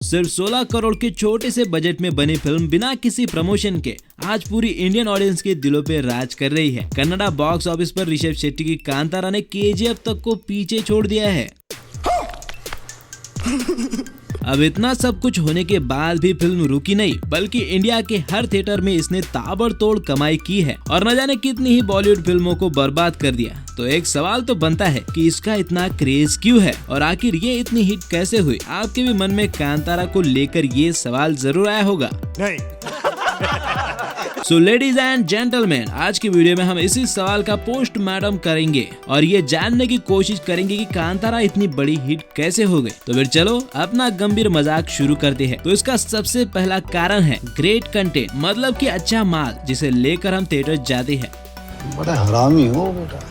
सिर्फ 16 करोड़ के छोटे से बजट में बनी फिल्म बिना किसी प्रमोशन के आज पूरी इंडियन ऑडियंस के दिलों पे राज कर रही है। कन्नड़ा बॉक्स ऑफिस पर ऋषभ शेट्टी की कांतारा ने केजीएफ तक को पीछे छोड़ दिया है। अब इतना सब कुछ होने के बाद भी फिल्म रुकी नहीं, बल्कि इंडिया के हर थिएटर में इसने ताबड़तोड़ कमाई की है और न जाने कितनी ही बॉलीवुड फिल्मों को बर्बाद कर दिया। तो एक सवाल तो बनता है कि इसका इतना क्रेज क्यों है और आखिर ये इतनी हिट कैसे हुई। आपके भी मन में कांतारा को लेकर ये सवाल जरूर आया होगा। नहीं। सो लेडीज एंड जेंटलमैन, आज की वीडियो में हम इसी सवाल का पोस्टमार्टम करेंगे और ये जानने की कोशिश करेंगे कि कांतारा इतनी बड़ी हिट कैसे हो गई। तो फिर चलो अपना गंभीर मजाक शुरू करते हैं। तो इसका सबसे पहला कारण है ग्रेट कंटेंट, मतलब कि अच्छा माल जिसे लेकर हम थिएटर जाते हैं। बड़ा हरामी हो बेटा।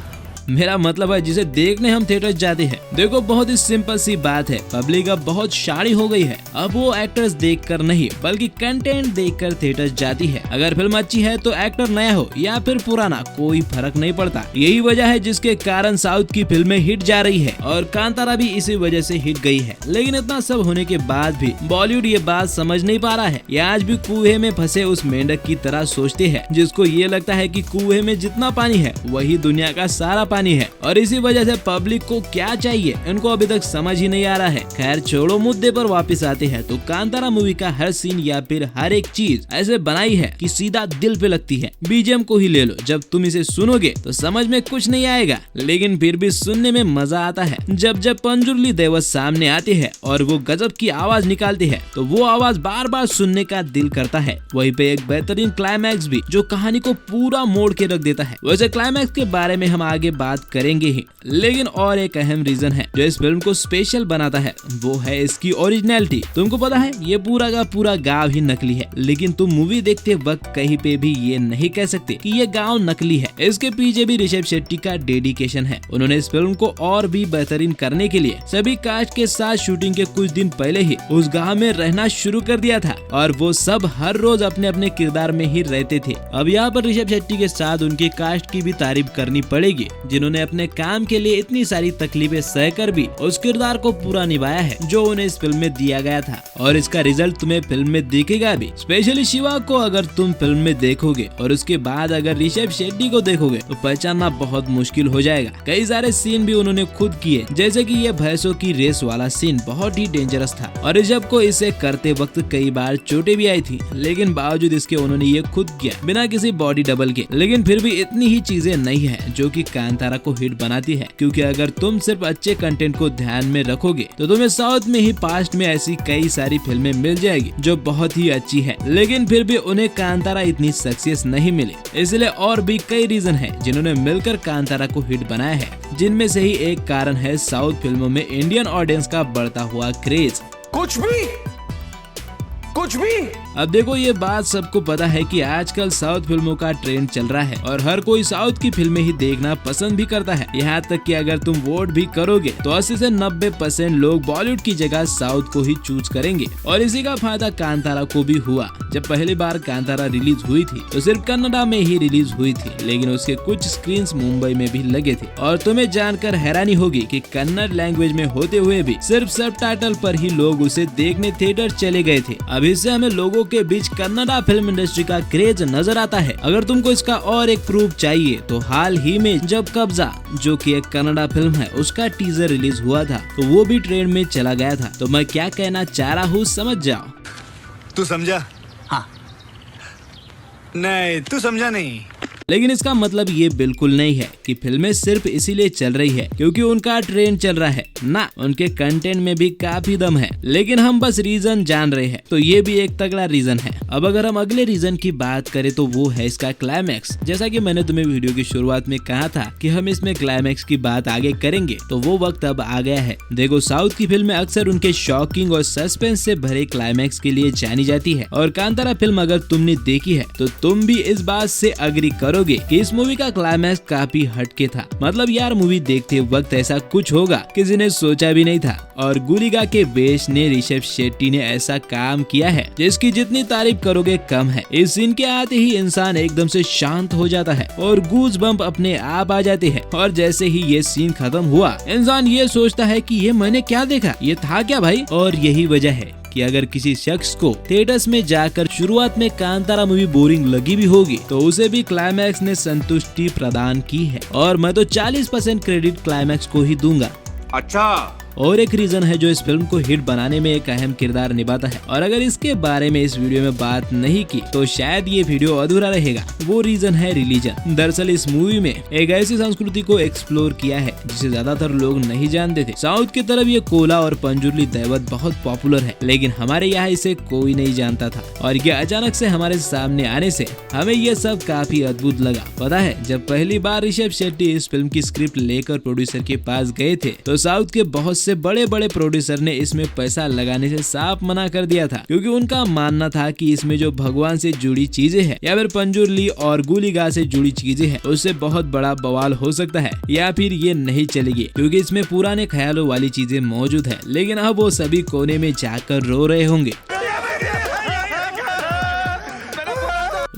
मेरा मतलब है जिसे देखने हम थिएटर जाते हैं। देखो बहुत ही सिंपल सी बात है, पब्लिक अब बहुत शाड़ी हो गई है। अब वो एक्टर्स देखकर नहीं बल्कि कंटेंट देखकर थिएटर जाती है। अगर फिल्म अच्छी है तो एक्टर नया हो या फिर पुराना कोई फर्क नहीं पड़ता। यही वजह है जिसके कारण साउथ की फिल्में हिट जा रही है और कांतारा भी इसी वजह से हिट गई है। लेकिन इतना सब होने के बाद भी बॉलीवुड ये बात समझ नहीं पा रहा है। ये आज भी कुएं में फंसे उस मेंढक की तरह सोचते हैं जिसको ये लगता है कि कुएं में जितना पानी है वही दुनिया का सारा पानी है और इसी वजह से पब्लिक को क्या चाहिए इनको अभी तक समझ ही नहीं आ रहा है। खैर छोड़ो, मुद्दे पर वापस आते हैं। तो कांतारा मूवी का हर सीन या फिर हर एक चीज ऐसे बनाई है कि सीधा दिल पे लगती है। बीजीएम को ही ले लो, जब तुम इसे सुनोगे तो समझ में कुछ नहीं आएगा, लेकिन फिर भी सुनने में मजा आता है। जब जब पंजुर्ली देवस सामने आते हैं और वो गजब की आवाज निकालते हैं तो वो आवाज बार बार सुनने का दिल करता है। वहीं पे एक बेहतरीन क्लाइमैक्स भी जो कहानी को पूरा मोड़ के रख देता है। वैसे क्लाइमैक्स के बारे में हम आगे बात करेंगे ही, लेकिन और एक अहम रीजन है जो इस फिल्म को स्पेशल बनाता है, वो है इसकी ओरिजिनलिटी। तुमको पता है ये पूरा का पूरा गांव ही नकली है, लेकिन तुम मूवी देखते वक्त कहीं पे भी ये नहीं कह सकते कि ये गांव नकली है। इसके पीछे भी ऋषभ शेट्टी का डेडिकेशन है। उन्होंने इस फिल्म को और भी बेहतरीन करने के लिए सभी कास्ट के साथ शूटिंग के कुछ दिन पहले ही उस गाँव में रहना शुरू कर दिया था और वो सब हर रोज अपने अपने किरदार में ही रहते थे। अब यहाँ पर ऋषभ शेट्टी के साथ उनकी कास्ट की भी तारीफ करनी पड़ेगी, जिन्होंने अपने काम के लिए इतनी सारी तकलीफें सहकर भी उस किरदार को पूरा निभाया है जो उन्हें इस फिल्म में दिया गया था और इसका रिजल्ट तुम्हें फिल्म में दिखेगा भी। स्पेशली शिवा को अगर तुम फिल्म में देखोगे और उसके बाद अगर ऋषभ शेट्टी को देखोगे तो पहचानना बहुत मुश्किल हो जाएगा। कई सारे सीन भी उन्होंने खुद किए, जैसे कि ये भैंसों की रेस वाला सीन बहुत ही डेंजरस था और ऋषभ को इसे करते वक्त कई बार चोटें भी आई थी, लेकिन बावजूद इसके उन्होंने ये खुद किया बिना किसी बॉडी डबल के। लेकिन फिर भी इतनी ही चीजें नहीं है जो कि कांतारा को हिट बनाती है, क्योंकि अगर तुम सिर्फ अच्छे कंटेंट को ध्यान में रखोगे तो तुम्हें साउथ में ही पास्ट में ऐसी कई सारी फिल्में मिल जाएगी जो बहुत ही अच्छी है, लेकिन फिर भी उन्हें कांतारा इतनी सक्सेस नहीं मिली। इसलिए और भी कई रीजन है जिन्होंने मिलकर कांतारा को हिट बनाया है, जिनमें से ही एक कारण है साउथ फिल्मों में इंडियन ऑडियंस का बढ़ता हुआ क्रेज। कुछ भी अब देखो ये बात सबको पता है कि आजकल साउथ फिल्मों का ट्रेंड चल रहा है और हर कोई साउथ की फिल्में ही देखना पसंद भी करता है। यहाँ तक कि अगर तुम वोट भी करोगे तो 80 से 90% लोग बॉलीवुड की जगह साउथ को ही चूज करेंगे और इसी का फायदा कांतारा को भी हुआ। जब पहली बार कांतारा रिलीज हुई थी तो सिर्फ कन्नड़ा में ही रिलीज हुई थी, लेकिन उसके कुछ स्क्रीन्स मुंबई में भी लगे थे और तुम्हें जानकर हैरानी होगी कि कन्नड़ लैंग्वेज में होते हुए भी सिर्फ सबटाइटल पर ही लोग उसे देखने थिएटर चले गए थे। अब इससे हमें लोगों के बीच कन्नड़ा फिल्म इंडस्ट्री का क्रेज नजर आता है। अगर तुमको इसका और एक प्रूफ चाहिए तो हाल ही में जब कब्जा, जो कि एक कन्नड़ा फिल्म है, उसका टीजर रिलीज हुआ था तो वो भी ट्रेंड में चला गया था। तो मैं क्या कहना चाह रहा हूँ समझ जाओ। तू समझा? हाँ। नहीं तू समझा नहीं। लेकिन इसका मतलब ये बिल्कुल नहीं है कि फिल्में सिर्फ इसीलिए चल रही है क्योंकि उनका ट्रेंड चल रहा है। ना, उनके कंटेंट में भी काफी दम है, लेकिन हम बस रीजन जान रहे हैं। तो ये भी एक तगड़ा रीजन है। अब अगर हम अगले रीजन की बात करें तो वो है इसका क्लाइमैक्स। जैसा कि मैंने तुम्हें वीडियो की शुरुआत में कहा था कि हम इसमें क्लाइमैक्स की बात आगे करेंगे, तो वो वक्त अब आ गया है। देखो साउथ की फिल्में अक्सर उनके शॉकिंग और सस्पेंस से भरे क्लाइमैक्स के लिए जानी जाती है और कांतारा फिल्म अगर तुमने देखी है तो तुम भी इस बात से अग्री करोगे कि इस मूवी का क्लाइमैक्स काफी हटके था। मतलब यार मूवी देखते वक्त ऐसा कुछ होगा किसी ने सोचा भी नहीं था और गुलिगा के बेश ने ऋषभ शेट्टी ने ऐसा काम किया है जिसकी जितनी तारीफ करोगे कम है। इस सीन के आते ही इंसान एकदम से शांत हो जाता है और गूज बम्प अपने आप आ जाते हैं और जैसे ही ये सीन खत्म हुआ इंसान ये सोचता है कि ये मैंने क्या देखा, ये था क्या भाई। और यही वजह है कि अगर किसी शख्स को थिएटर्स में जाकर शुरुआत में कांतारा मूवी बोरिंग लगी भी होगी तो उसे भी क्लाइमैक्स ने संतुष्टि प्रदान की है, और मैं तो 40% क्रेडिट क्लाइमैक्स को ही दूंगा। अच्छा, और एक रीजन है जो इस फिल्म को हिट बनाने में एक अहम किरदार निभाता है, और अगर इसके बारे में इस वीडियो में बात नहीं की तो शायद ये वीडियो अधूरा रहेगा। वो रीजन है रिलीजन। दरअसल इस मूवी में एक ऐसी संस्कृति को एक्सप्लोर किया है जिसे ज्यादातर लोग नहीं जानते थे। साउथ की तरफ ये कोला और पंजुर्ली दैवत बहुत पॉपुलर है, लेकिन हमारे यहाँ इसे कोई नहीं जानता था, और ये अचानक से हमारे सामने आने से हमें ये सब काफी अद्भुत लगा। पता है, जब पहली बार ऋषभ शेट्टी इस फिल्म की स्क्रिप्ट लेकर प्रोड्यूसर के पास गए थे तो साउथ के बहुत से बड़े बड़े प्रोड्यूसर ने इसमें पैसा लगाने से साफ मना कर दिया था, क्योंकि उनका मानना था कि इसमें जो भगवान से जुड़ी चीजें हैं या फिर पंजुर्ली और गुलिगा से जुड़ी चीजें हैं उससे बहुत बड़ा बवाल हो सकता है, या फिर ये नहीं चलेगी क्योंकि इसमें पुराने ख्यालों वाली चीजें मौजूद है। लेकिन अब वो सभी कोने में जाकर रो रहे होंगे।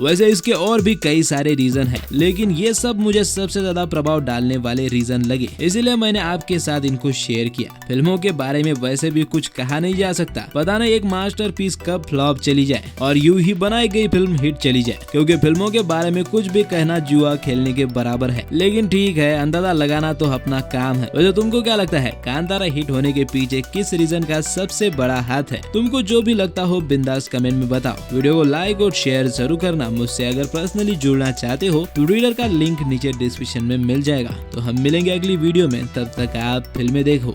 वैसे इसके और भी कई सारे रीजन हैं, लेकिन ये सब मुझे सबसे ज्यादा प्रभाव डालने वाले रीजन लगे, इसीलिए मैंने आपके साथ इनको शेयर किया। फिल्मों के बारे में वैसे भी कुछ कहा नहीं जा सकता, पता नहीं एक मास्टरपीस कब फ्लॉप चली जाए और यूं ही बनाई गई फिल्म हिट चली जाए, क्योंकि फिल्मों के बारे में कुछ भी कहना जुआ खेलने के बराबर है। लेकिन ठीक है, अंदाजा लगाना तो अपना काम है। वैसे तुमको क्या लगता है, कांतारा हिट होने के पीछे किस रीजन का सबसे बड़ा हाथ है? तुमको जो भी लगता हो बिंदास कमेंट में बताओ। वीडियो को लाइक और शेयर जरूर करना। मुझसे अगर पर्सनली जुड़ना चाहते हो तो ट्विटर का लिंक नीचे डिस्क्रिप्शन में मिल जाएगा। तो हम मिलेंगे अगली वीडियो में, तब तक आप फिल्में देखो।